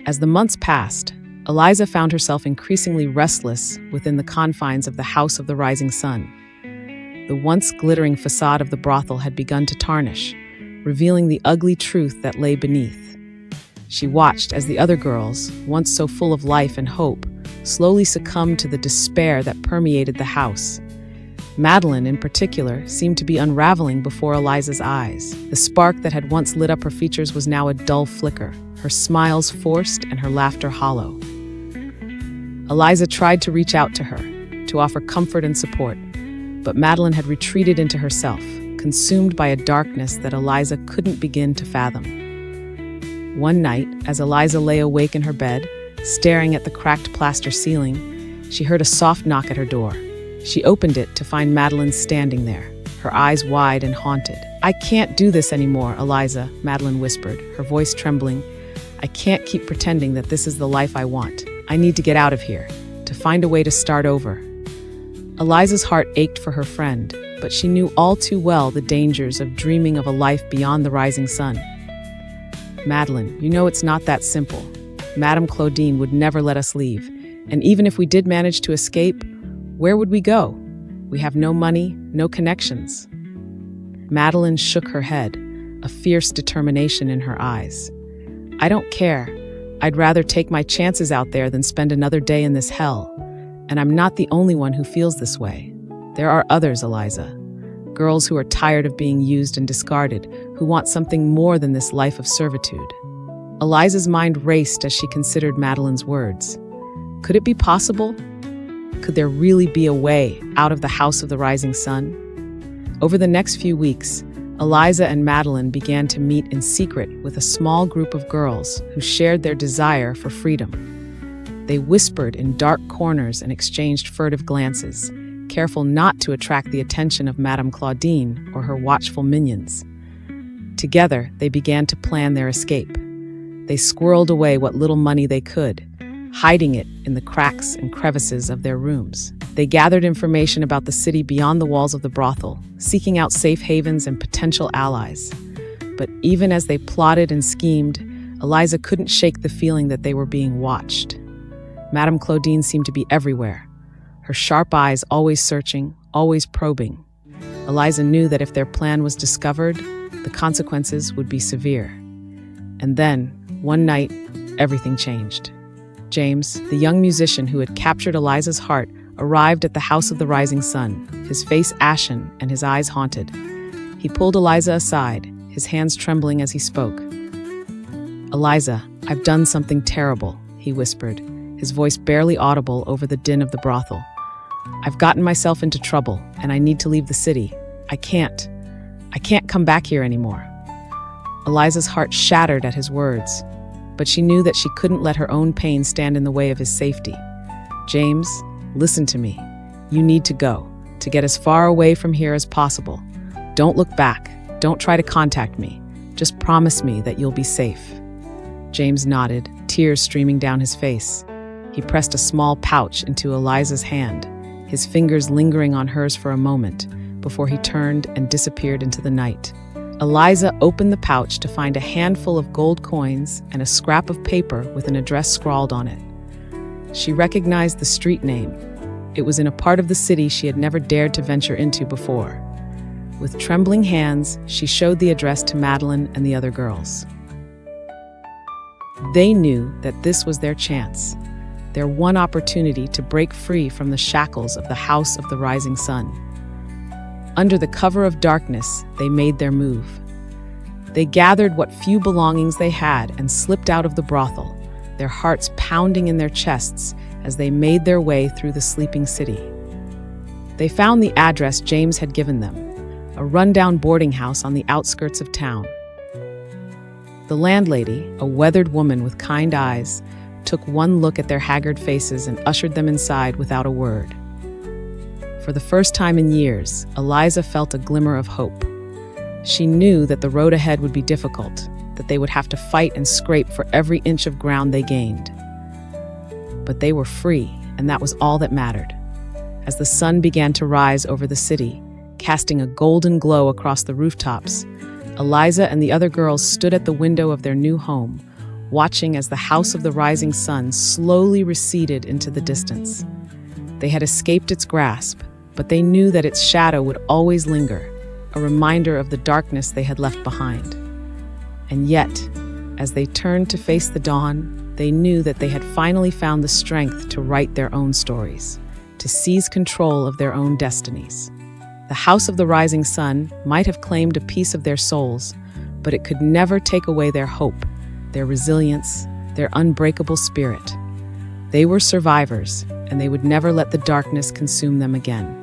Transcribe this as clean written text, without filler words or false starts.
As the months passed, Eliza found herself increasingly restless within the confines of the House of the Rising Sun. The once glittering facade of the brothel had begun to tarnish, revealing the ugly truth that lay beneath. She watched as the other girls, once so full of life and hope, slowly succumbed to the despair that permeated the house. Madeline, in particular, seemed to be unraveling before Eliza's eyes. The spark that had once lit up her features was now a dull flicker, her smiles forced and her laughter hollow. Eliza tried to reach out to her, to offer comfort and support, but Madeline had retreated into herself, consumed by a darkness that Eliza couldn't begin to fathom. One night, as Eliza lay awake in her bed, staring at the cracked plaster ceiling, she heard a soft knock at her door. She opened it to find Madeline standing there, her eyes wide and haunted. "I can't do this anymore, Eliza," Madeline whispered, her voice trembling. "I can't keep pretending that this is the life I want. I need to get out of here, to find a way to start over." Eliza's heart ached for her friend, but she knew all too well the dangers of dreaming of a life beyond the rising sun. "Madeline, you know it's not that simple. Madame Claudine would never let us leave, and even if we did manage to escape, where would we go? We have no money, no connections." Madeline shook her head, a fierce determination in her eyes. "I don't care. I'd rather take my chances out there than spend another day in this hell. And I'm not the only one who feels this way. There are others, Eliza. Girls who are tired of being used and discarded, who want something more than this life of servitude." Eliza's mind raced as she considered Madeline's words. Could it be possible? Could there really be a way out of the House of the Rising Sun? Over the next few weeks, Eliza and Madeline began to meet in secret with a small group of girls who shared their desire for freedom. They whispered in dark corners and exchanged furtive glances, careful not to attract the attention of Madame Claudine or her watchful minions. Together, they began to plan their escape. They squirreled away what little money they could, hiding it in the cracks and crevices of their rooms. They gathered information about the city beyond the walls of the brothel, seeking out safe havens and potential allies. But even as they plotted and schemed, Eliza couldn't shake the feeling that they were being watched. Madame Claudine seemed to be everywhere, her sharp eyes always searching, always probing. Eliza knew that if their plan was discovered, the consequences would be severe. And then, one night, everything changed. James, the young musician who had captured Eliza's heart, arrived at the House of the Rising Sun, his face ashen and his eyes haunted. He pulled Eliza aside, his hands trembling as he spoke. "Eliza, I've done something terrible," he whispered, his voice barely audible over the din of the brothel. "I've gotten myself into trouble, and I need to leave the city. I can't come back here anymore." Eliza's heart shattered at his words, but she knew that she couldn't let her own pain stand in the way of his safety. "James, listen to me. You need to go, to get as far away from here as possible. Don't look back. Don't try to contact me. Just promise me that you'll be safe." James nodded, tears streaming down his face. He pressed a small pouch into Eliza's hand, his fingers lingering on hers for a moment, before he turned and disappeared into the night. Eliza opened the pouch to find a handful of gold coins and a scrap of paper with an address scrawled on it. She recognized the street name. It was in a part of the city she had never dared to venture into before. With trembling hands, she showed the address to Madeline and the other girls. They knew that this was their chance, their one opportunity to break free from the shackles of the House of the Rising Sun. Under the cover of darkness, they made their move. They gathered what few belongings they had and slipped out of the brothel, their hearts pounding in their chests as they made their way through the sleeping city. They found the address James had given them, a rundown boarding house on the outskirts of town. The landlady, a weathered woman with kind eyes, took one look at their haggard faces and ushered them inside without a word. For the first time in years, Eliza felt a glimmer of hope. She knew that the road ahead would be difficult, that they would have to fight and scrape for every inch of ground they gained. But they were free, and that was all that mattered. As the sun began to rise over the city, casting a golden glow across the rooftops, Eliza and the other girls stood at the window of their new home, watching as the house of the rising sun slowly receded into the distance. They had escaped its grasp, but they knew that its shadow would always linger, a reminder of the darkness they had left behind. And yet, as they turned to face the dawn, they knew that they had finally found the strength to write their own stories, to seize control of their own destinies. The House of the Rising Sun might have claimed a piece of their souls, but it could never take away their hope, their resilience, their unbreakable spirit. They were survivors, and they would never let the darkness consume them again.